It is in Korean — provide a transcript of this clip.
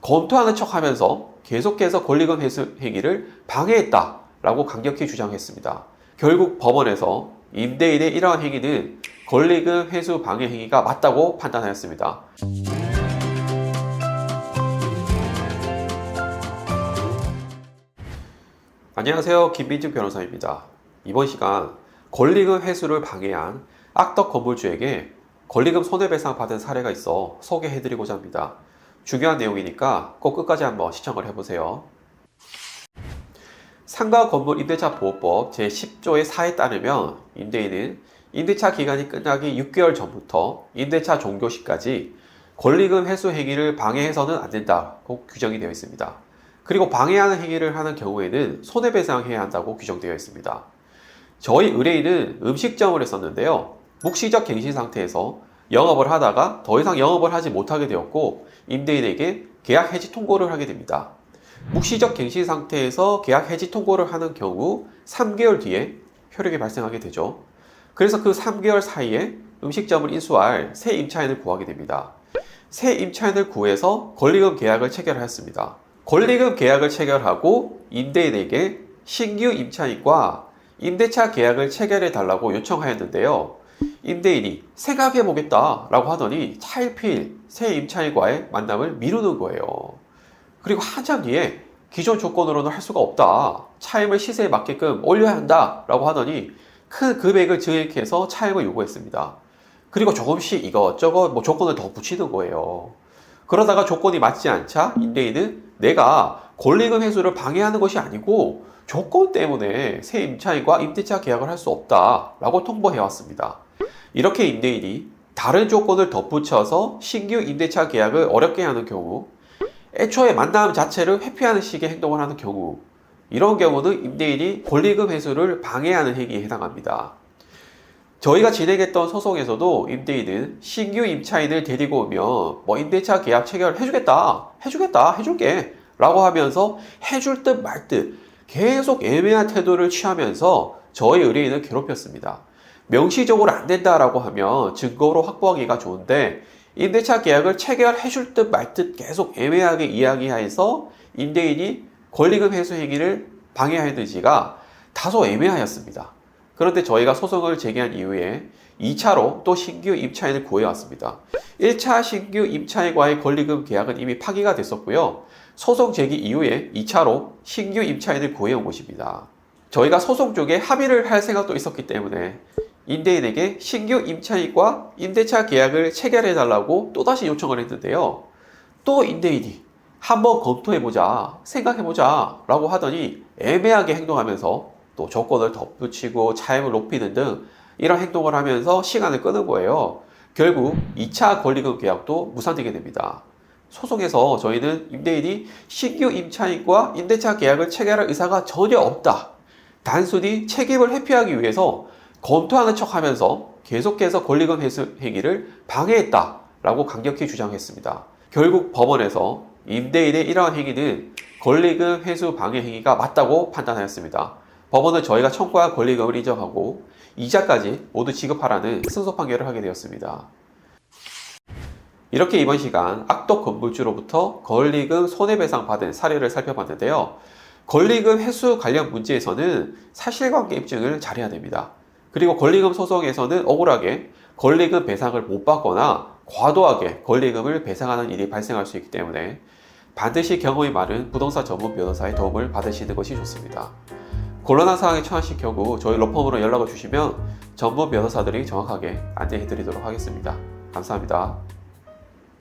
검토하는 척하면서 계속해서 권리금 회수 행위를 방해했다라고 강력히 주장했습니다. 결국 법원에서 임대인의 이러한 행위는 권리금 회수 방해 행위가 맞다고 판단하였습니다. 안녕하세요, 김민중 변호사입니다. 이번 시간 권리금 회수를 방해한 악덕 건물주에게 권리금 손해배상 받은 사례가 있어 소개해드리고자 합니다. 중요한 내용이니까 꼭 끝까지 한번 시청을 해보세요. 상가건물임대차보호법 제10조의 4에 따르면 임대인은 임대차 기간이 끝나기 6개월 전부터 임대차 종료 시까지 권리금 회수 행위를 방해해서는 안 된다고 규정이 되어 있습니다. 그리고 방해하는 행위를 하는 경우에는 손해배상해야 한다고 규정되어 있습니다. 저희 의뢰인은 음식점을 했었는데요. 묵시적 갱신 상태에서 영업을 하다가 더 이상 영업을 하지 못하게 되었고 임대인에게 계약 해지 통고를 하게 됩니다. 묵시적 갱신 상태에서 계약 해지 통고를 하는 경우 3개월 뒤에 효력이 발생하게 되죠. 그래서 그 3개월 사이에 음식점을 인수할 새 임차인을 구하게 됩니다. 새 임차인을 구해서 권리금 계약을 체결하였습니다. 권리금 계약을 체결하고 임대인에게 신규 임차인과 임대차 계약을 체결해 달라고 요청하였는데요. 임대인이 생각해 보겠다 라고 하더니 차일피일 새 임차인과의 만남을 미루는 거예요. 그리고 한참 뒤에 기존 조건으로는 할 수가 없다, 차임을 시세에 맞게끔 올려야 한다 라고 하더니 큰 금액을 증액해서 차임을 요구했습니다. 그리고 조금씩 이것저것 조건을 더 붙이는 거예요. 그러다가 조건이 맞지 않자 임대인은 내가 권리금 회수를 방해하는 것이 아니고 조건 때문에 새 임차인과 임대차 계약을 할 수 없다 라고 통보해왔습니다. 이렇게 임대인이 다른 조건을 덧붙여서 신규 임대차 계약을 어렵게 하는 경우, 애초에 만남 자체를 회피하는 식의 행동을 하는 경우, 이런 경우는 임대인이 권리금 회수를 방해하는 행위에 해당합니다. 저희가 진행했던 소송에서도 임대인은 신규 임차인을 데리고 오면 임대차 계약 체결 해줄게 라고 하면서 해줄 듯 말 듯 계속 애매한 태도를 취하면서 저희 의뢰인을 괴롭혔습니다. 명시적으로 안 된다라고 하면 증거로 확보하기가 좋은데 임대차 계약을 체결해줄 듯 말 듯 계속 애매하게 이야기해서 임대인이 권리금 회수 행위를 방해하였는지가 다소 애매하였습니다. 그런데 저희가 소송을 제기한 이후에 2차로 또 신규 임차인을 구해왔습니다. 1차 신규 임차인과의 권리금 계약은 이미 파기가 됐었고요. 소송 제기 이후에 2차로 신규 임차인을 구해온 것입니다. 저희가 소송 쪽에 합의를 할 생각도 있었기 때문에 임대인에게 신규 임차인과 임대차 계약을 체결해달라고 또다시 요청을 했는데요. 또 임대인이 한번 검토해보자, 생각해보자 라고 하더니 애매하게 행동하면서 또 조건을 덧붙이고 차임을 높이는 등 이런 행동을 하면서 시간을 끄는 거예요. 결국 2차 권리금 계약도 무산되게 됩니다. 소송에서 저희는 임대인이 신규 임차인과 임대차 계약을 체결할 의사가 전혀 없다, 단순히 책임을 회피하기 위해서 검토하는 척하면서 계속해서 권리금 회수 행위를 방해했다라고 강력히 주장했습니다. 결국 법원에서 임대인의 이러한 행위는 권리금 회수 방해 행위가 맞다고 판단하였습니다. 법원은 저희가 청구한 권리금을 인정하고 이자까지 모두 지급하라는 승소 판결을 하게 되었습니다. 이렇게 이번 시간 악덕 건물주로부터 권리금 손해배상 받은 사례를 살펴봤는데요. 권리금 회수 관련 문제에서는 사실관계 입증을 잘해야 됩니다. 그리고 권리금 소송에서는 억울하게 권리금 배상을 못 받거나 과도하게 권리금을 배상하는 일이 발생할 수 있기 때문에 반드시 경험이 많은 부동산 전문 변호사의 도움을 받으시는 것이 좋습니다. 곤란한 상황에 처하실 경우 저희 로펌으로 연락을 주시면 전문 변호사들이 정확하게 안내해 드리도록 하겠습니다. 감사합니다.